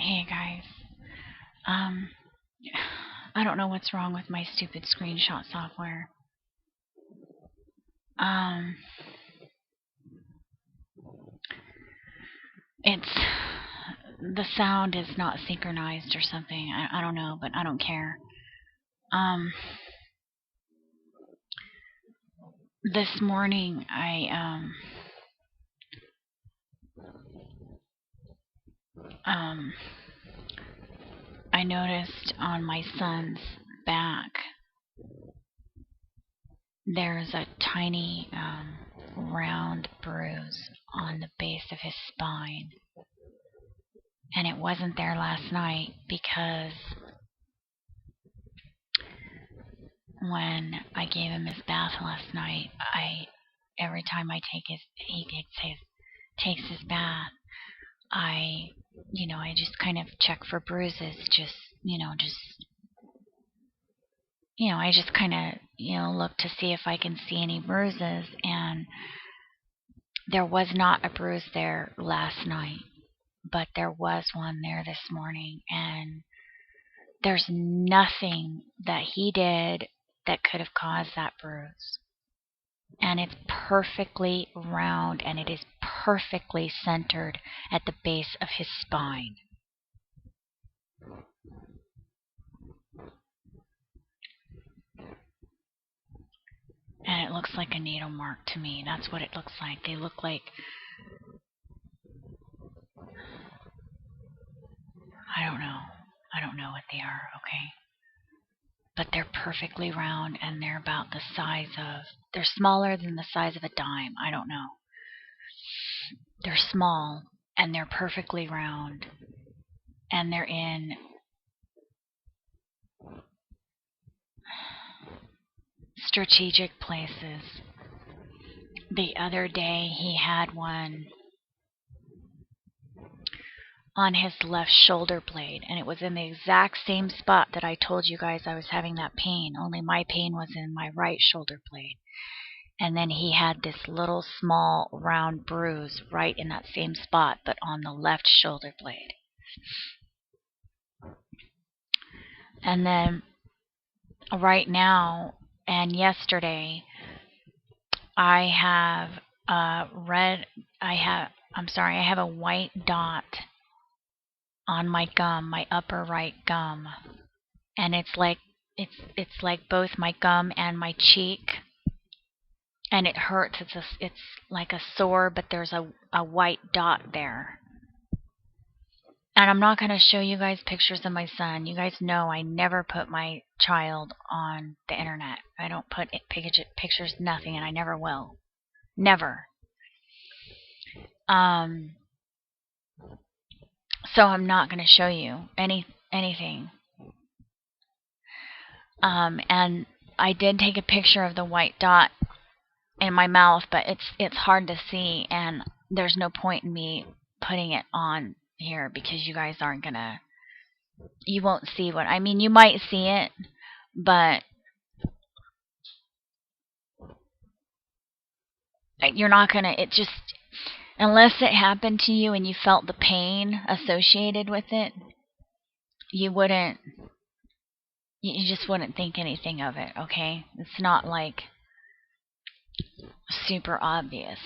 Hey guys, um, I don't know what's wrong with my stupid screenshot software. Um, it's the sound is not synchronized or something. I don't know, but I don't care. This morning I noticed on my son's back there's a tiny round bruise on the base of his spine. And it wasn't there last night because when I gave him his bath last night, every time he takes his bath, I just kind of check for bruises, I just kind of, look to see if I can see any bruises, and there was not a bruise there last night, but there was one there this morning, and there's nothing that he did that could have caused that bruise. And it's perfectly round, and it is perfectly centered at the base of his spine. And it looks like a needle mark to me. That's what it looks like. They look like, I don't know. I don't know what they are, okay? But they're perfectly round, and they're about the size of, they're smaller than the size of a dime. I don't know. They're small, and they're perfectly round, and they're in strategic places. The other day he had one on his left shoulder blade, and it was in the exact same spot that I told you guys I was having that pain, only my pain was in my right shoulder blade. And then he had this little small round bruise right in that same spot, but on the left shoulder blade. And then right now and yesterday I have I have a white dot on my gum, my upper right gum. And it's like both my gum and my cheek. And it hurts. It's like a sore, but there's a white dot there. And I'm not going to show you guys pictures of my son. You guys know I never put my child on the internet. I don't put pictures, nothing, and I never will. Never. So I'm not going to show you anything. And I did take a picture of the white dot in my mouth, but it's hard to see, and there's no point in me putting it on here because you guys aren't gonna, you won't see what I mean. You might see it, but you're not gonna, it just, unless it happened to you and you felt the pain associated with it, you just wouldn't think anything of it, okay? It's not like super obvious,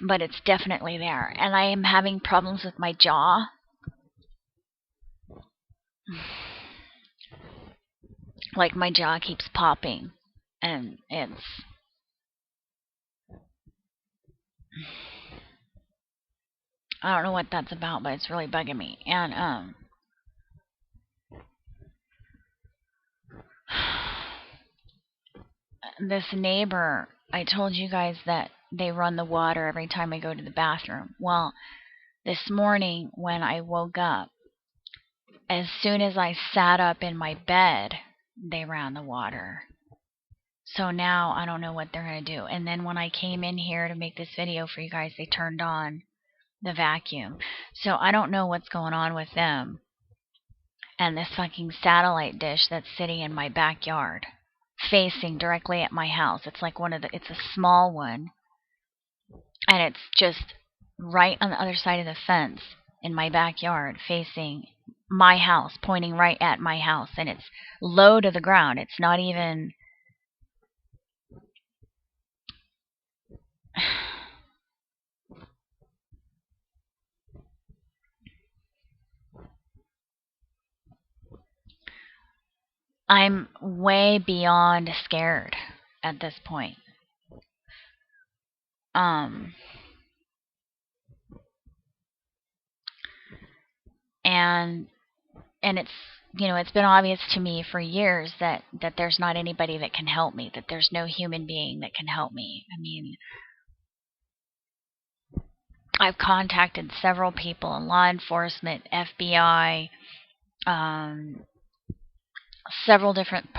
but it's definitely there. And I am having problems with my jaw. Like my jaw keeps popping, and it's, I don't know what that's about, but it's really bugging me. And this neighbor, I told you guys that they run the water every time I go to the bathroom. Well, this morning when I woke up, as soon as I sat up in my bed, they ran the water. So now I don't know what they're going to do. And then when I came in here to make this video for you guys, they turned on the vacuum. So I don't know what's going on with them. And this fucking satellite dish that's sitting in my backyard, facing directly at my house. It's like it's a small one. And it's just right on the other side of the fence. in my backyard facing my house, pointing right at my house, and it's low to the ground. It's not even... I'm way beyond scared at this point. And it's, it's been obvious to me for years that there's not anybody that can help me, that there's no human being that can help me. I mean, I've contacted several people in law enforcement, FBI, several different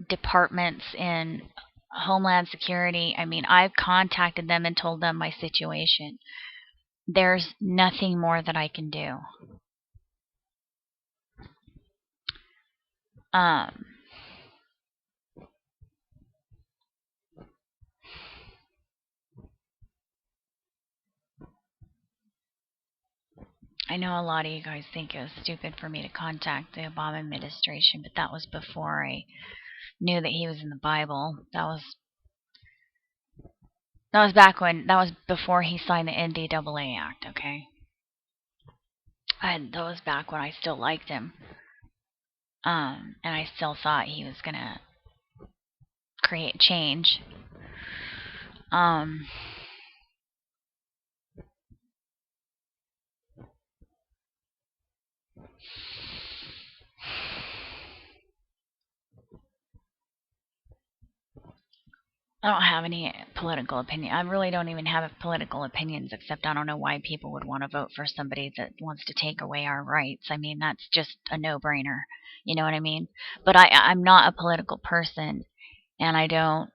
departments in Homeland Security. I mean, I've contacted them and told them my situation. There's nothing more that I can do. I know a lot of you guys think it was stupid for me to contact the Obama administration, but that was before I knew that he was in the Bible. That was before he signed the NDAA Act, okay? That was back when I still liked him. And I still thought he was gonna create change. I don't have any political opinion. I really don't even have political opinions, except I don't know why people would want to vote for somebody that wants to take away our rights. I mean, that's just a no-brainer. You know what I mean? But I'm not a political person, and I don't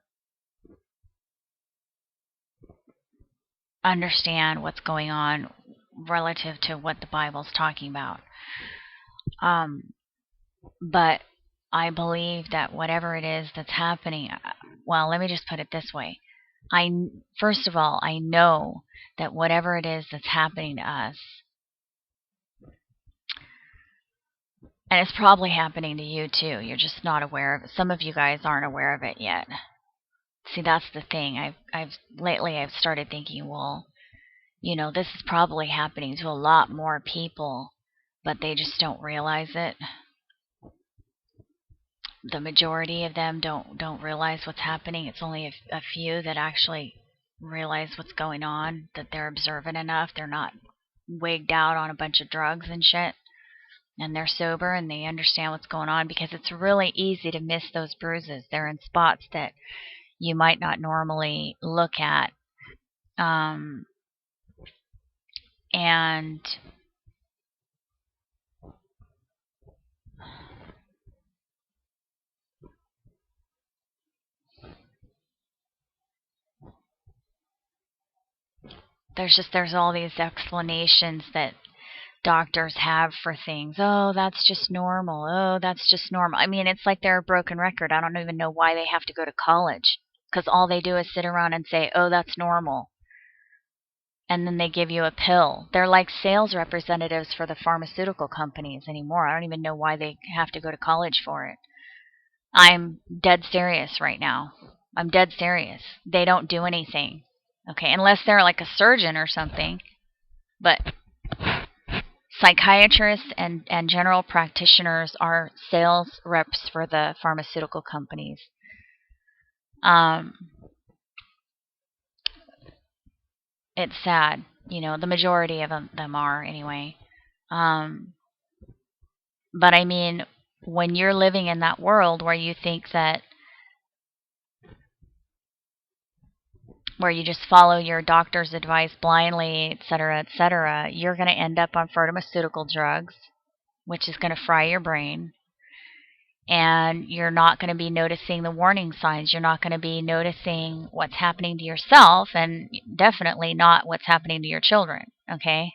understand what's going on relative to what the Bible's talking about. But I believe that whatever it is that's happening, well, let me just put it this way. First of all, I know that whatever it is that's happening to us, and it's probably happening to you too, you're just not aware of it. Some of you guys aren't aware of it yet. See, that's the thing. Lately I've started thinking, well, this is probably happening to a lot more people, but they just don't realize it. The majority of them don't realize what's happening. It's only a few that actually realize what's going on, that they're observant enough. They're not wigged out on a bunch of drugs and shit, and they're sober and they understand what's going on, because it's really easy to miss those bruises. They're in spots that you might not normally look at. And there's all these explanations that doctors have for things. Oh, that's just normal. Oh, that's just normal. I mean, it's like they're a broken record. I don't even know why they have to go to college, because all they do is sit around and say, oh, that's normal. And then they give you a pill. They're like sales representatives for the pharmaceutical companies anymore. I don't even know why they have to go to college for it. I'm dead serious right now. I'm dead serious. They don't do anything. Okay, unless they're like a surgeon or something. But psychiatrists and general practitioners are sales reps for the pharmaceutical companies. It's sad. The majority of them are anyway. But I mean, when you're living in that world where you think that, where you just follow your doctor's advice blindly, etc., you're going to end up on pharmaceutical drugs, which is going to fry your brain. And you're not going to be noticing the warning signs. You're not going to be noticing what's happening to yourself, and definitely not what's happening to your children, okay?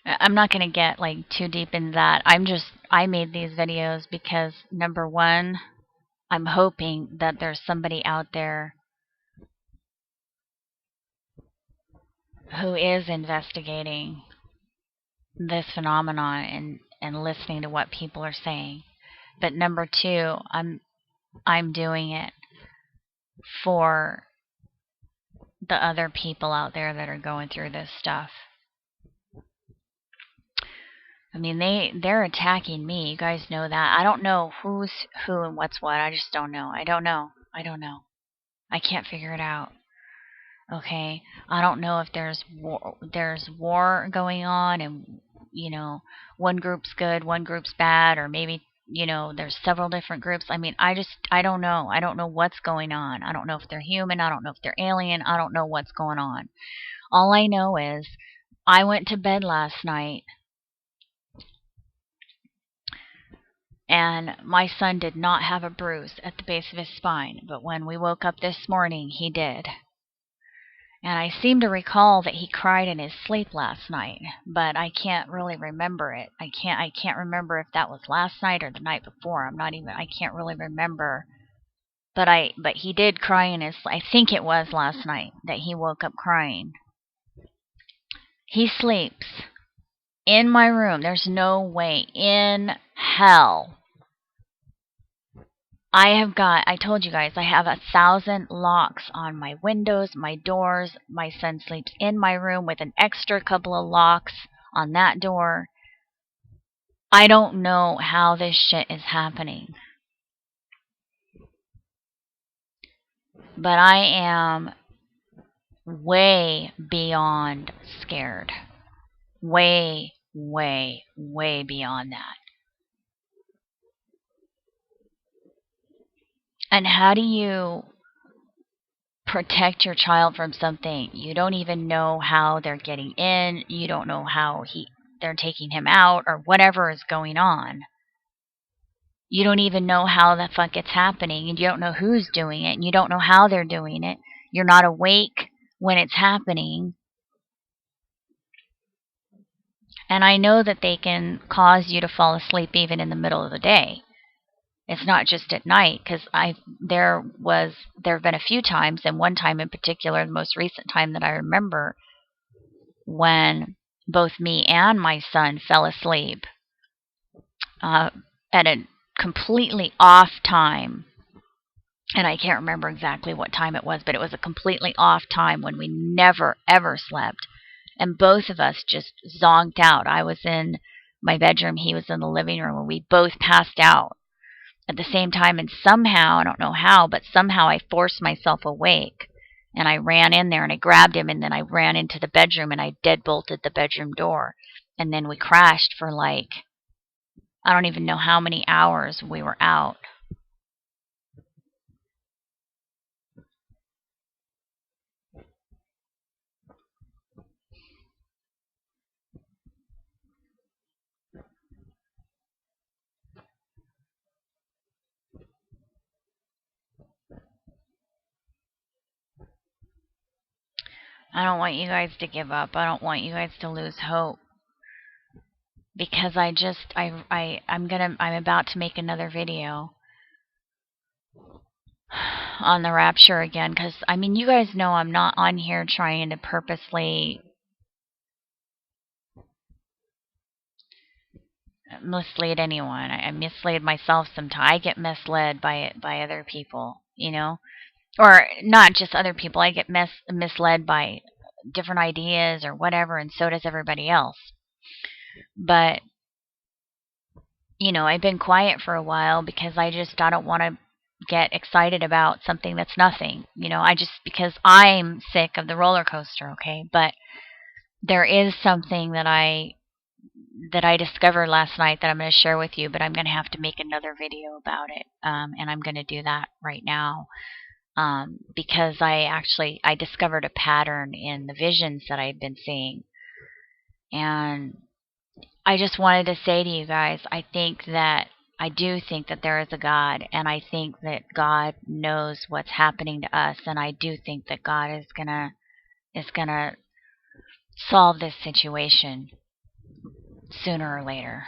I'm not going to get like too deep in that. I made these videos because, number one, I'm hoping that there's somebody out there who is investigating this phenomenon and listening to what people are saying. But number two, I'm doing it for the other people out there that are going through this stuff. I mean, they're attacking me. You guys know that. I don't know who's who and what's what. I just don't know. I don't know. I don't know. I can't figure it out. Okay, I don't know if there's war going on, and one group's good, one group's bad, or maybe there's several different groups. I mean, I don't know. I don't know what's going on. I don't know if they're human. I don't know if they're alien. I don't know what's going on. All I know is I went to bed last night and my son did not have a bruise at the base of his spine, but when we woke up this morning, he did. And I seem to recall that he cried in his sleep last night, but I can't really remember it. I can't remember if that was last night or the night before. I can't really remember. But he did cry in his, I think it was last night that he woke up crying. He sleeps in my room. There's no way in hell. I told you guys, I have 1,000 locks on my windows, my doors. My son sleeps in my room with an extra couple of locks on that door. I don't know how this shit is happening. But I am way beyond scared. Way, way, way beyond that. And how do you protect your child from something? You don't even know how they're getting in. You don't know how they're taking him out or whatever is going on. You don't even know how the fuck it's happening, and you don't know who's doing it, and you don't know how they're doing it. You're not awake when it's happening. And I know that they can cause you to fall asleep even in the middle of the day. It's not just at night, because there have been a few times, and one time in particular, the most recent time that I remember, when both me and my son fell asleep at a completely off time. And I can't remember exactly what time it was, but it was a completely off time when we never, ever slept. And both of us just zonked out. I was in my bedroom, he was in the living room, and we both passed out at the same time. And somehow, I don't know how, but somehow I forced myself awake. And I ran in there and I grabbed him, and then I ran into the bedroom and I deadbolted the bedroom door. And then we crashed for I don't even know how many hours we were out. I don't want you guys to give up. I don't want you guys to lose hope. Because I'm about to make another video on the rapture again. Because, I mean, you guys know I'm not on here trying to purposely mislead anyone. I mislead myself sometimes. I get misled by other people, or not just other people. I get misled by different ideas or whatever, and so does everybody else. But I've been quiet for a while because I don't want to get excited about something that's nothing. Because I'm sick of the roller coaster, okay? But there is something that I discovered last night that I'm going to share with you, but I'm going to have to make another video about it. And I'm going to do that right now. Because I discovered a pattern in the visions that I've been seeing. And I just wanted to say to you guys, I do think that there is a God, and I think that God knows what's happening to us, and I do think that God is gonna solve this situation sooner or later.